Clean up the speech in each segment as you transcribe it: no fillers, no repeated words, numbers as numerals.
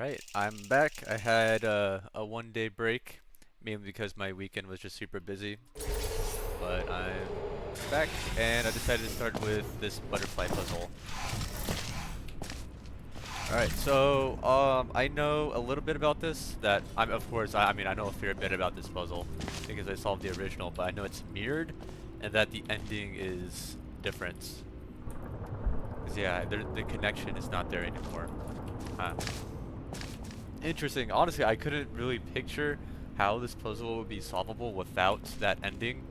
Alright, I'm back. I had a 1 day break, mainly because my weekend was just super busy. But I'm back, and I decided to start with this butterfly puzzle. Alright, so I know a little bit about this. That I'm of course I mean I know a fair bit about this puzzle because I solved the original, but I know it's mirrored, and that the ending is different. 'Cause yeah, the connection is not there anymore. Huh. Interesting. Honestly, I couldn't really picture how this puzzle would be solvable without that ending,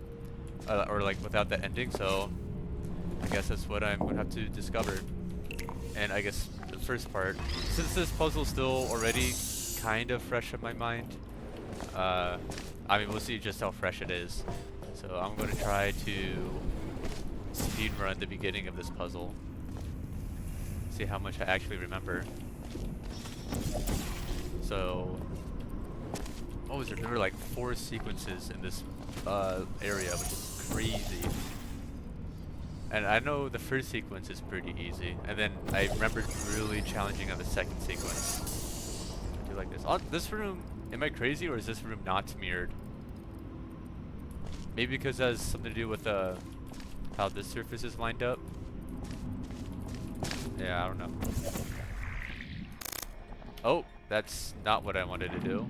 or like without that ending. So I guess that's what I'm gonna have to discover. And I guess the first part, since this puzzle's still already kind of fresh in my mind, I mean we'll see just how fresh it is. So I'm gonna try to speedrun the beginning of this puzzle, see how much I actually remember. So, what was it? There were like 4 sequences in this area, which is crazy. And I know the first sequence is pretty easy, and then I remember really challenging on the second sequence. I do like this. Oh, this room, am I crazy, or is this room not mirrored? Maybe because it has something to do with how this surface is lined up. Yeah, I don't know. Oh, that's not what I wanted to do.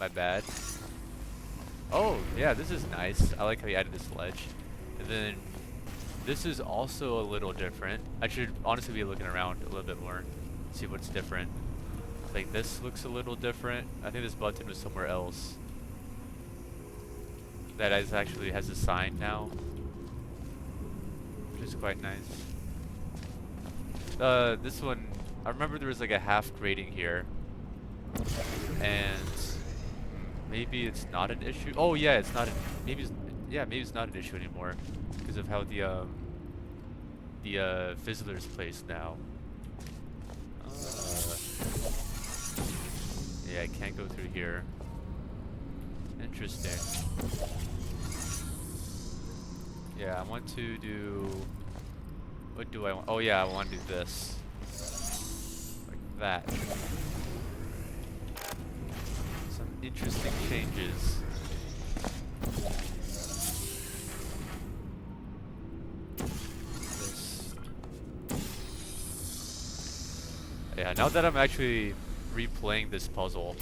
My bad. Oh, yeah, this is nice. I like how he added this ledge. And then this is also a little different. I should honestly be looking around a little bit more, see what's different. Like this looks a little different. I think this button was somewhere else. That is actually has a sign now, which is quite nice. This one, I remember there was like a half grating here, and maybe it's not an issue. Oh yeah, it's not. Maybe it's not an issue anymore because of how the Fizzler's placed now. Yeah, I can't go through here. Interesting. Yeah, I want to do. What do I want? Oh yeah, I want to do this. Like that. Some interesting changes. This. Yeah, now that I'm actually replaying this puzzle,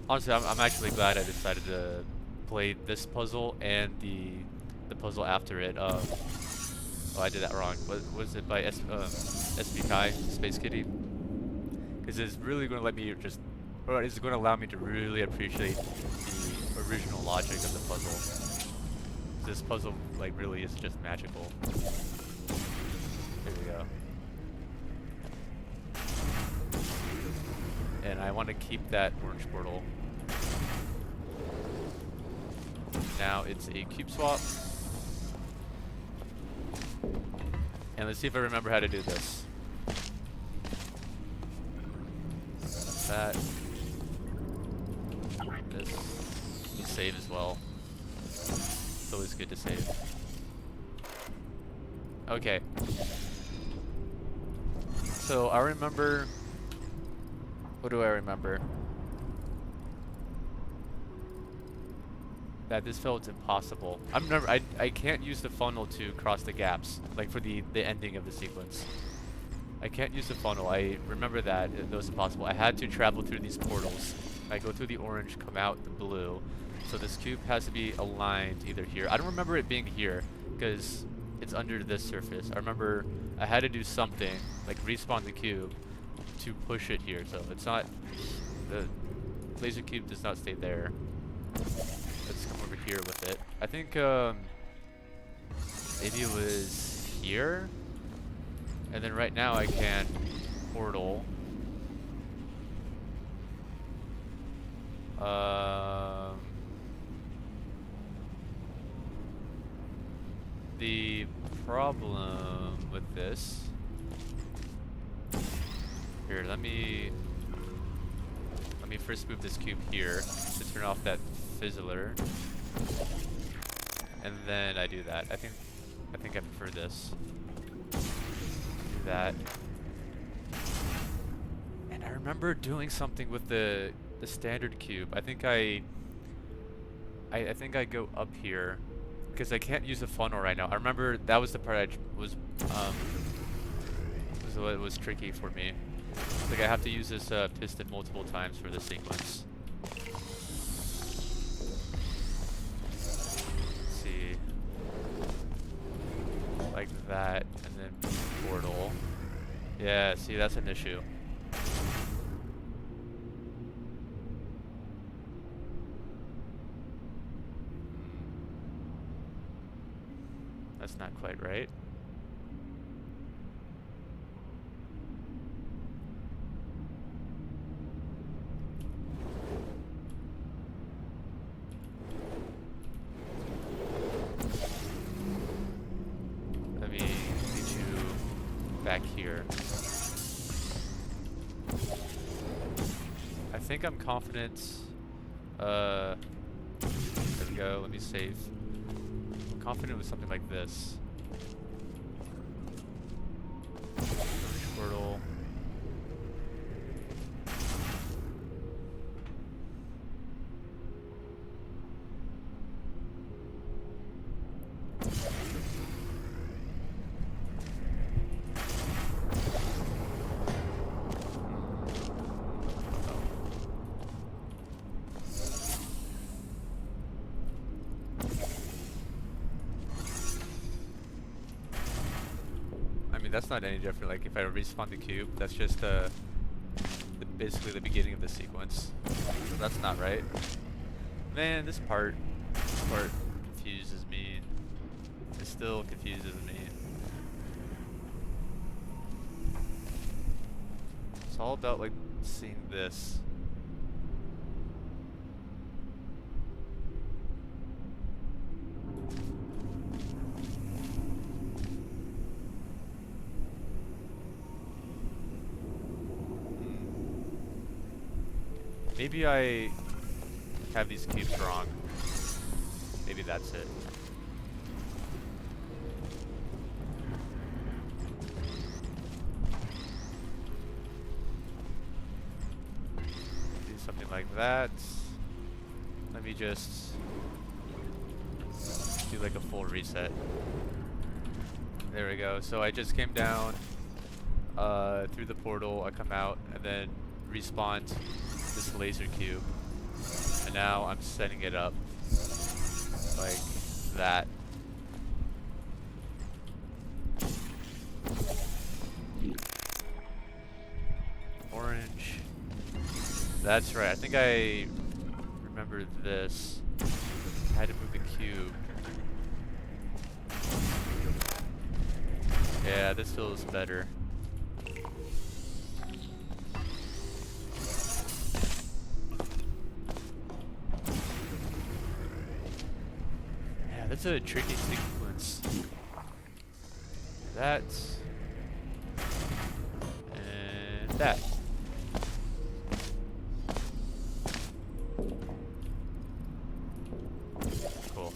honestly, I'm actually glad I decided to play this puzzle and the puzzle after it. Oh, I did that wrong. Was it by SB Kai, Space Kitty? Because it's really going to let me just, or it's going to allow me to really appreciate the original logic of the puzzle. This puzzle, like, really is just magical. Here we go. And I want to keep that orange portal. Now it's a cube swap. And let's see if I remember how to do this. That. This. You save as well. It's always good to save. Okay. So I remember. What do I remember? That this felt impossible. I can't use the funnel to cross the gaps, like for the ending of the sequence. I can't use the funnel. I remember that it was impossible. I had to travel through these portals. I go through the orange, come out the blue. So this cube has to be aligned either here. I don't remember it being here because it's under this surface. I remember I had to do something like respawn the cube to push it here. So it's not, the laser cube does not stay there. Let's come over here with it. I think maybe it was here, and then right now I can portal. The problem with this here. Let me first move this cube here to turn off that fizzler, and then I do that. I think I prefer this. Do that. And I remember doing something with the standard cube. I think I go up here because I can't use the funnel right now. I remember that was the part was what was tricky for me. Like I have to use this piston multiple times for the sequence. Let's see, like that, and then portal. Yeah, see, that's an issue. That's not quite right. Let me get you back here. I think I'm confident. There we go. Let me save. I'm confident with something like this. Portal. That's not any different. Like if I respawn the cube, that's just basically the beginning of the sequence. So that's not right. Man, this part confuses me. It still confuses me. It's all about like seeing this. Maybe I have these cubes wrong. Maybe that's it. Do something like that. Let me just do like a full reset. There we go. So I just came down through the portal, I come out, and then respawned this laser cube, and now I'm setting it up like that. Orange. That's right. I think I remember this. I had to move the cube. Yeah, this feels better. That's a tricky sequence. That. And that. Cool.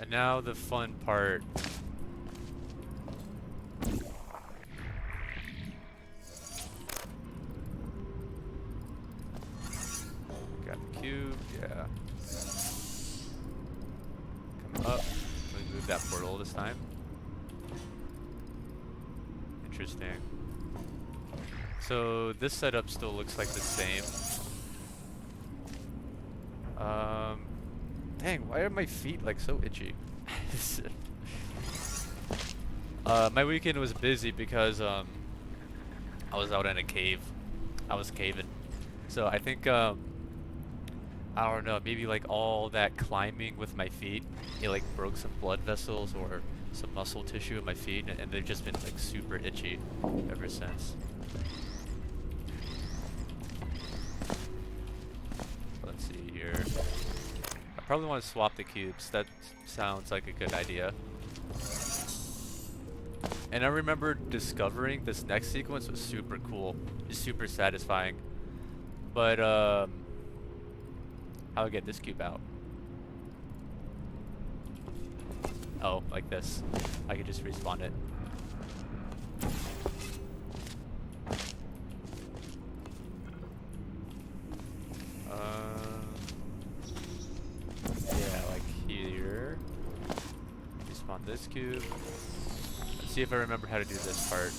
And now the fun part. Cube, yeah. Come up. Let me move that portal this time. Interesting. So this setup still looks like the same. Dang, why are my feet like so itchy? My weekend was busy because I was out in a cave. I was caving. So I think I don't know, maybe like all that climbing with my feet, it like broke some blood vessels or some muscle tissue in my feet, and they've just been like super itchy ever since. Let's see here. I probably want to swap the cubes. That sounds like a good idea. And I remember discovering this next sequence was super cool. It's super satisfying. But how do I get this cube out? Oh, like this. I could just respawn it. see if I remember how to do this part.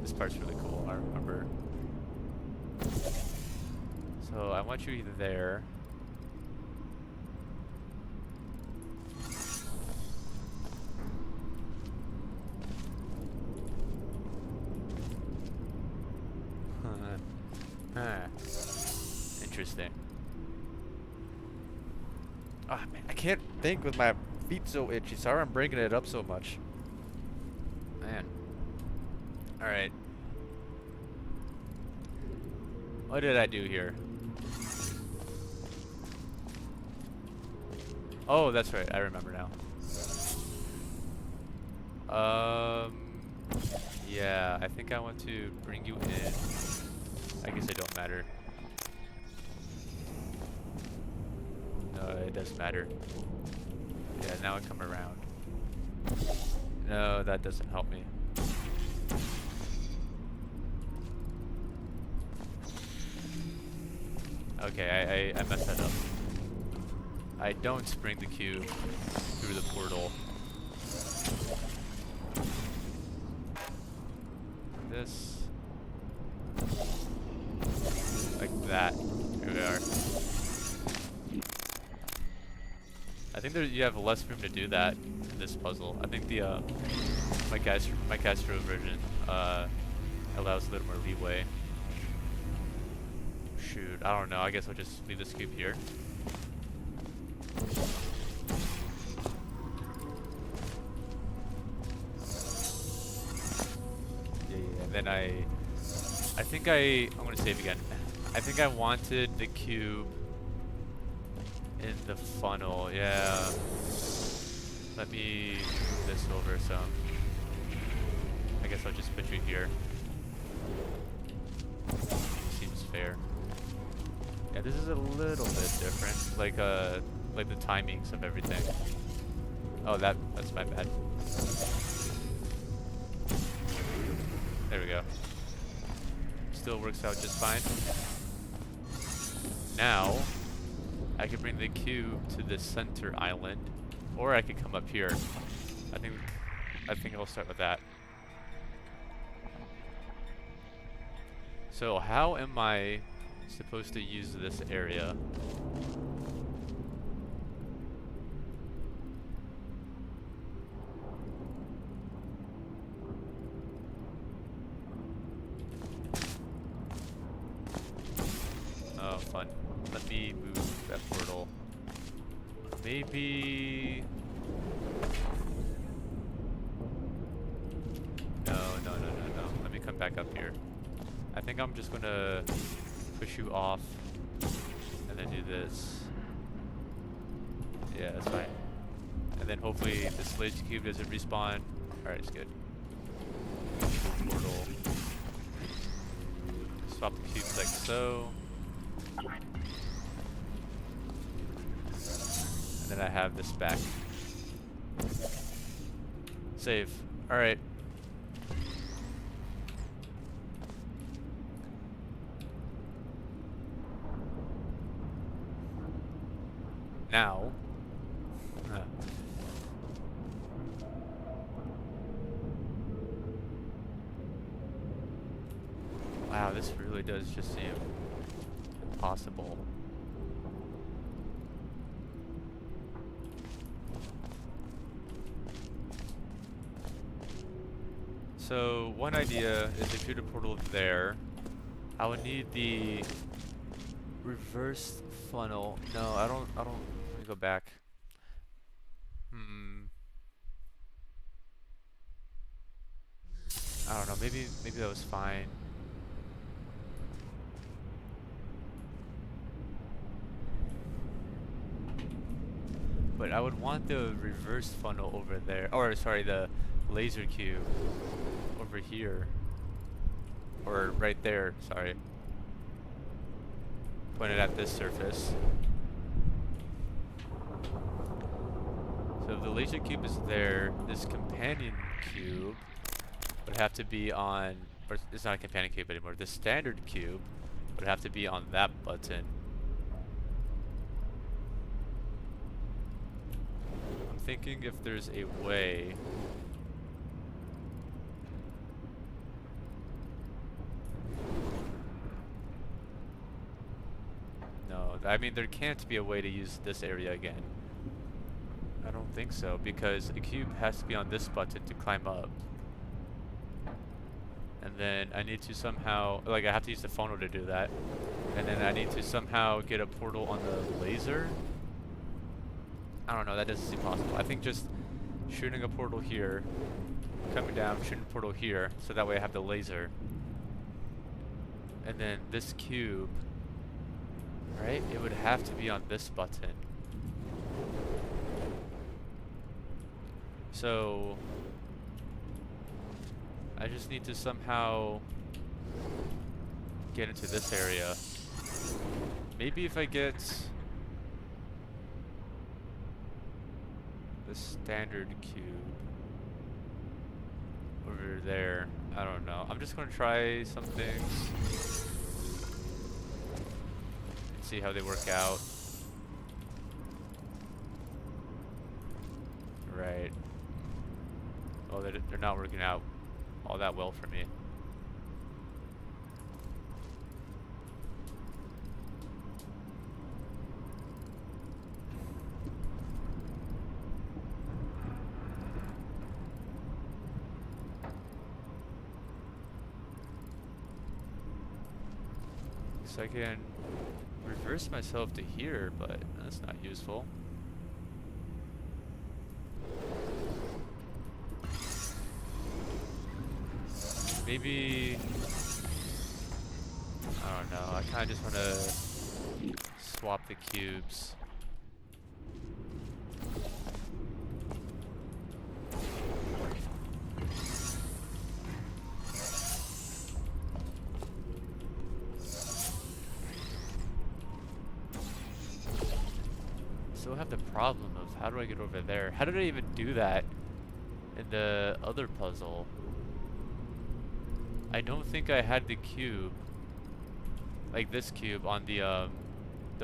This part's really cool, I remember. So I want you either there. Interesting. Ah, man, I can't think with my feet so itchy. Sorry I'm breaking it up so much. Man. Alright. What did I do here? Oh, that's right. I remember now. Yeah, I think I want to bring you in. I guess it don't matter. No, it does matter. Yeah, now I come around. No, that doesn't help me. Okay, I messed that up. I don't bring the cube through the portal. This. Like that. Here we are. I think you have less room to do that in this puzzle. I think the Mikeastro version allows a little more leeway. Shoot, I don't know. I guess I'll just leave this cube here. Yeah. And then I think I'm gonna save again. I think I wanted the cube in the funnel. Yeah. Let me move this over some. I guess I'll just put you here. Seems fair. Yeah, this is a little bit different. Like the timings of everything. Oh, that's my bad. There we go. Still works out just fine. Now, I could bring the cube to the center island, or I could come up here. I think I'll start with that. So how am I supposed to use this area? Oh, fun. Let me move that portal. Maybe... No. Let me come back up here. I think I'm just gonna push you off and then do this. Yeah, that's fine. And then hopefully this laser cube doesn't respawn. Alright, it's good. Portal. Swap the cubes like so. And then I have this back. Save. Alright. Now. Wow, this really does just seem impossible. So one idea is if you do a portal there, I would need the reverse funnel. No, I don't. Let me go back. I don't know. Maybe that was fine. But I would want the reverse funnel over there. Or sorry, the laser cube over here. Or right there, sorry. Pointed at this surface. So if the laser cube is there, this companion cube would have to be on, or it's not a companion cube anymore, the standard cube would have to be on that button. thinking if there's a way. No, I mean there can't be a way to use this area again. I don't think so, because a cube has to be on this button to climb up. And then I need to somehow, like I have to use the funnel to do that. And then I need to somehow get a portal on the laser. I don't know, that doesn't seem possible. I think just shooting a portal here, coming down, shooting a portal here, so that way I have the laser. And then this cube, right? It would have to be on this button. So I just need to somehow get into this area. Maybe if I get the standard cube over there, I don't know. I'm just gonna try some things and see how they work out. Right. Oh, they're not working out all that well for me. So I can reverse myself to here, but that's not useful. Maybe, I don't know, I kind of just want to swap the cubes. Still have the problem of how do I get over there? How did I even do that in the other puzzle? I don't think I had the cube, like this cube, on the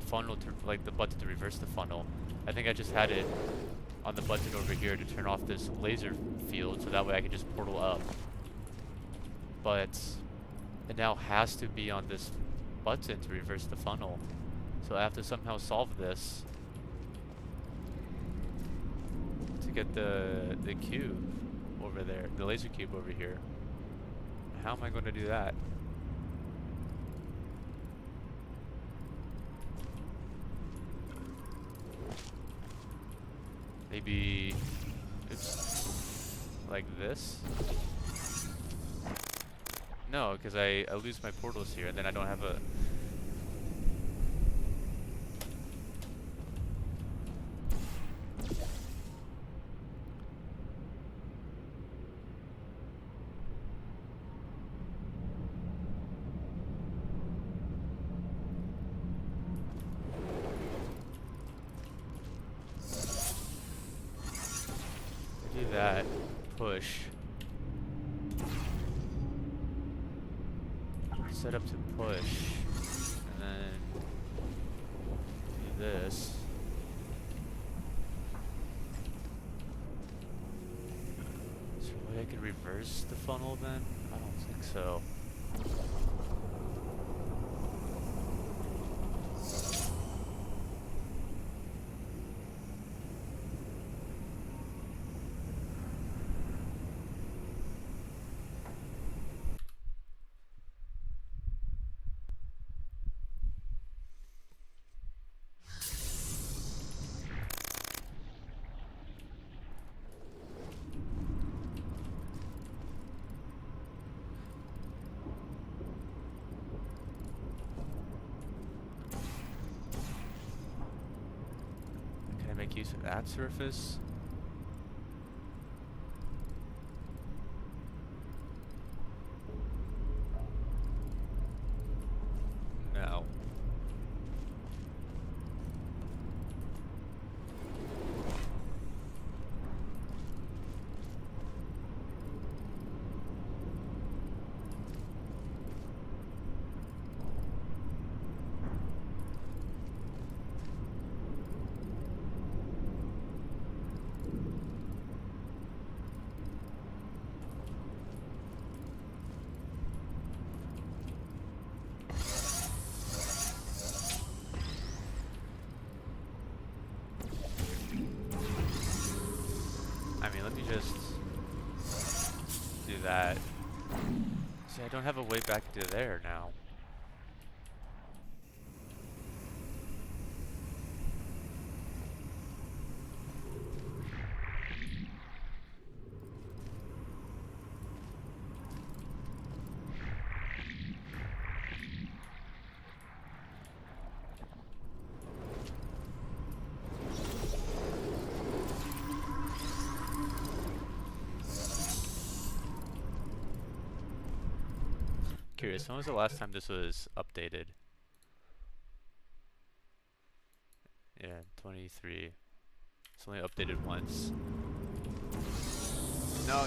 funnel, to, like the button to reverse the funnel. I think I just had it on the button over here to turn off this laser field, so that way I can just portal up. But it now has to be on this button to reverse the funnel. So I have to somehow solve this to get the cube over there, the laser cube over here. How am I going to do that? Maybe, oops, like this? No, because I lose my portals here, and then I don't have a... that, push, set up to push, and then do this. Is there a way I could reverse the funnel then? I don't think so. Make use of that surface. No. let me just do that. See, I don't have a way back to there now. Curious, when was the last time this was updated? Yeah, 23. It's only updated once. No.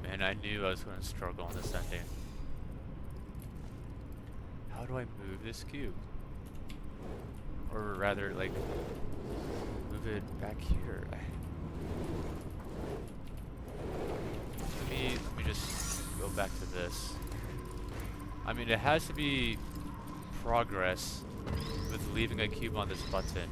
Man, I knew I was going to struggle on this ending. How do I move this cube? Or rather, like, move it back here. Let me just go back to this. I mean, it has to be progress with leaving a cube on this button.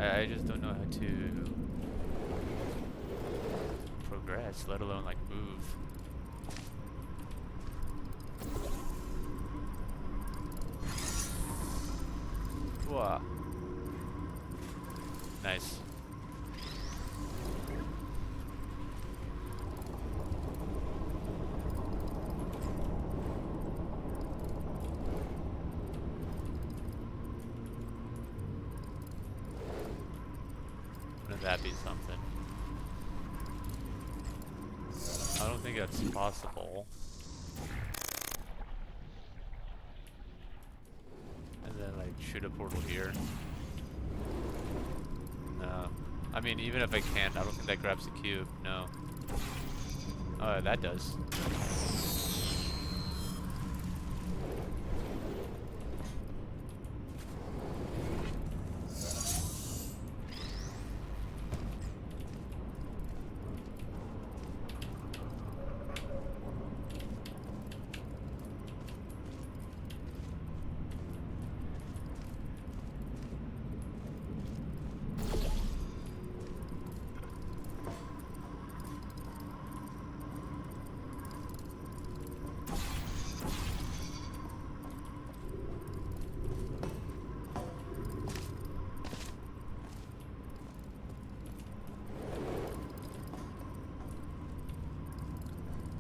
I just don't know how to progress, let alone like move. Whoa. Nice. Wouldn't that be something? I don't think that's possible. And then like shoot a portal here. No. I mean, even if I can, I don't think that grabs the cube. No. Oh, that does.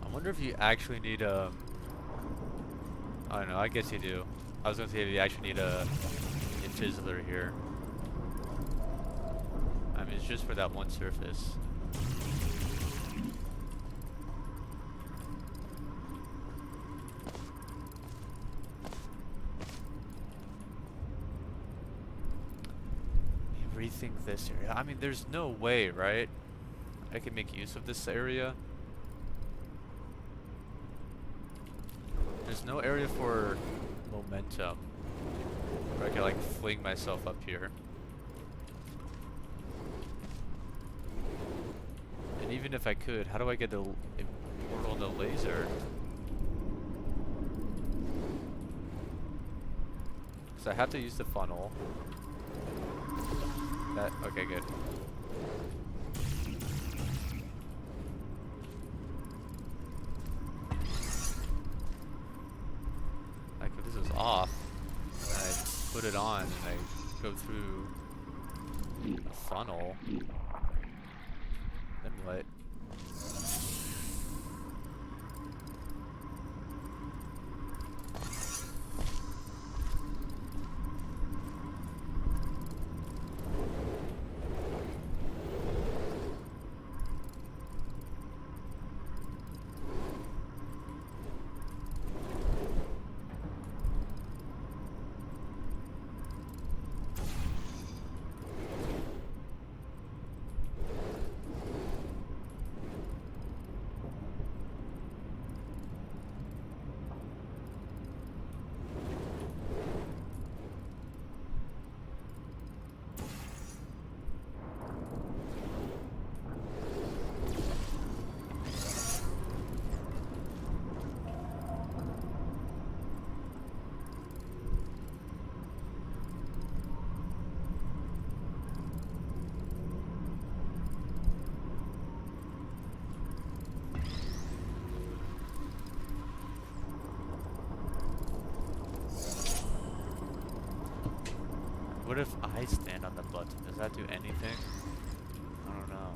I wonder if you actually need a... I don't know, I guess you do. I was gonna say if you actually need a Infizzler here. I mean, it's just for that one surface. Rethink this area. I mean, there's no way, right? I can make use of this area. There's no area for momentum where I can like fling myself up here. And even if I could, how do I get the portal and the laser? Because I have to use the funnel. That, okay, good. put it on and I go through a funnel, then what? What if I stand on the button? Does that do anything? I don't know.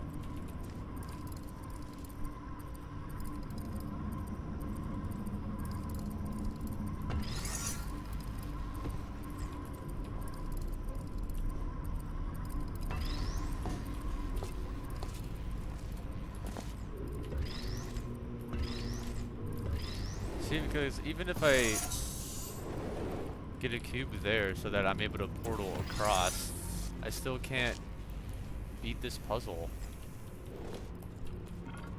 See, because even if I get a cube there so that I'm able to portal across, I still can't beat this puzzle.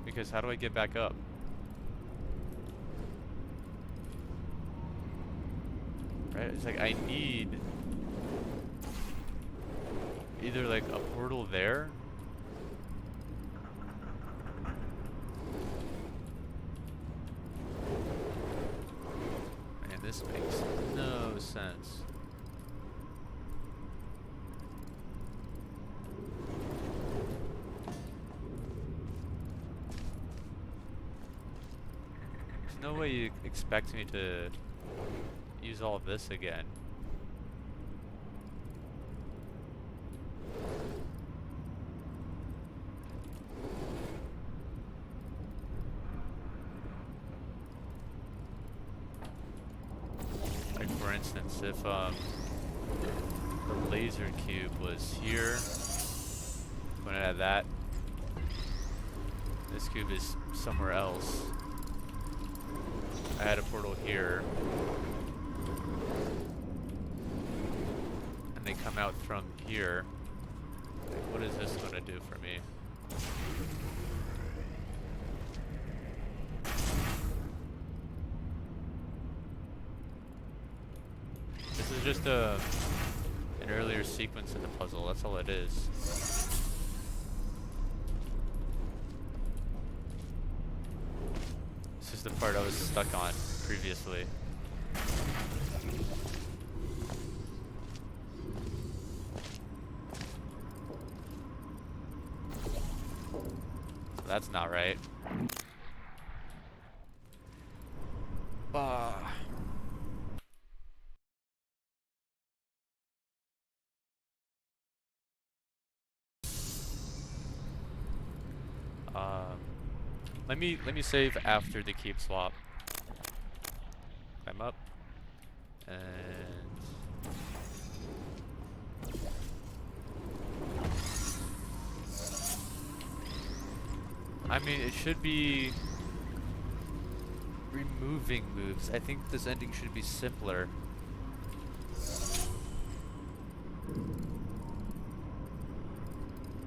Because how do I get back up? Right? It's like I need either like a portal there. Man, this makes no sense. There's no way you expect me to use all of this again. Like for instance, if the laser cube was here, when I had that, this cube is somewhere else. I had a portal here, and they come out from here. Like, what is this going to do for me? This is just an earlier sequence in the puzzle, that's all it is. This is the part I was stuck on previously. So that's not right. Let me save after the keep swap. Climb up. And I mean, it should be removing moves. I think this ending should be simpler.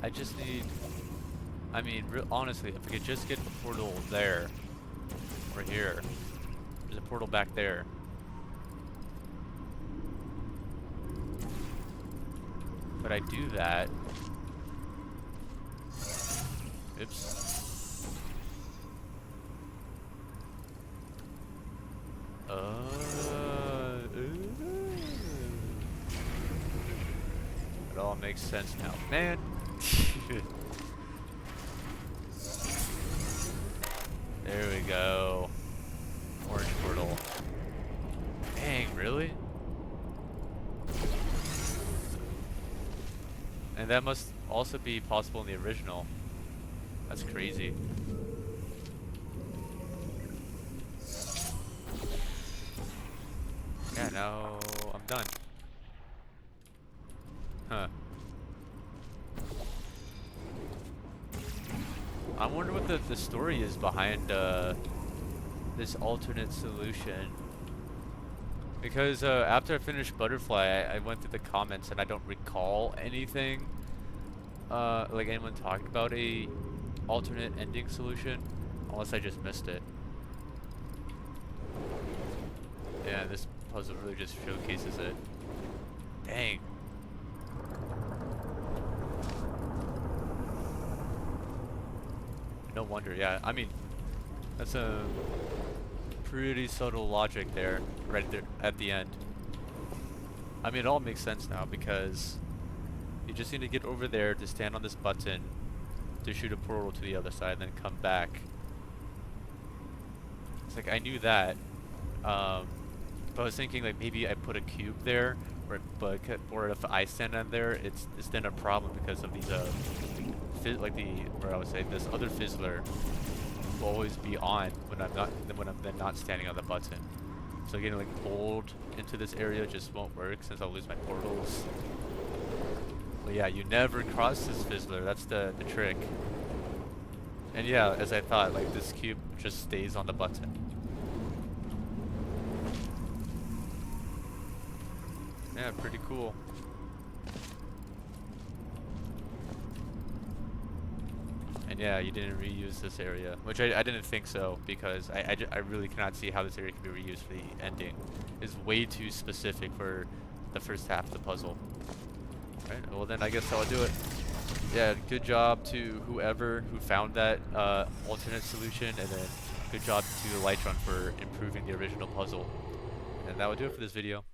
I just need, I mean, honestly, if I could just get the portal there, or here. There's a portal back there. But I do that. Oops. It all makes sense now. Man! There we go. Orange portal. Dang, really? And that must also be possible in the original. That's crazy. Yeah, now I'm done. Huh. I wonder what the story is behind this alternate solution. Because after I finished Butterfly, I went through the comments and I don't recall anything, like anyone talking about a alternate ending solution, unless I just missed it. Yeah, this puzzle really just showcases it. Dang. No wonder, yeah. I mean, that's a pretty subtle logic there, right there at the end. I mean, it all makes sense now because you just need to get over there to stand on this button to shoot a portal to the other side and then come back. It's like, I knew that, but I was thinking like maybe I put a cube there, or if I stand on there, it's then a problem because of these I would say this other fizzler will always be on when I'm then not standing on the button. So getting like pulled into this area just won't work since I'll lose my portals. But yeah, you never cross this fizzler. That's the trick. And yeah, as I thought, like this cube just stays on the button. Yeah, pretty cool. And yeah, you didn't reuse this area, which I didn't think so, because I really cannot see how this area can be reused for the ending. It's way too specific for the first half of the puzzle. Right, well then I guess that'll do it. Yeah, good job to whoever who found that alternate solution, and then good job to Elytron for improving the original puzzle. And that will do it for this video.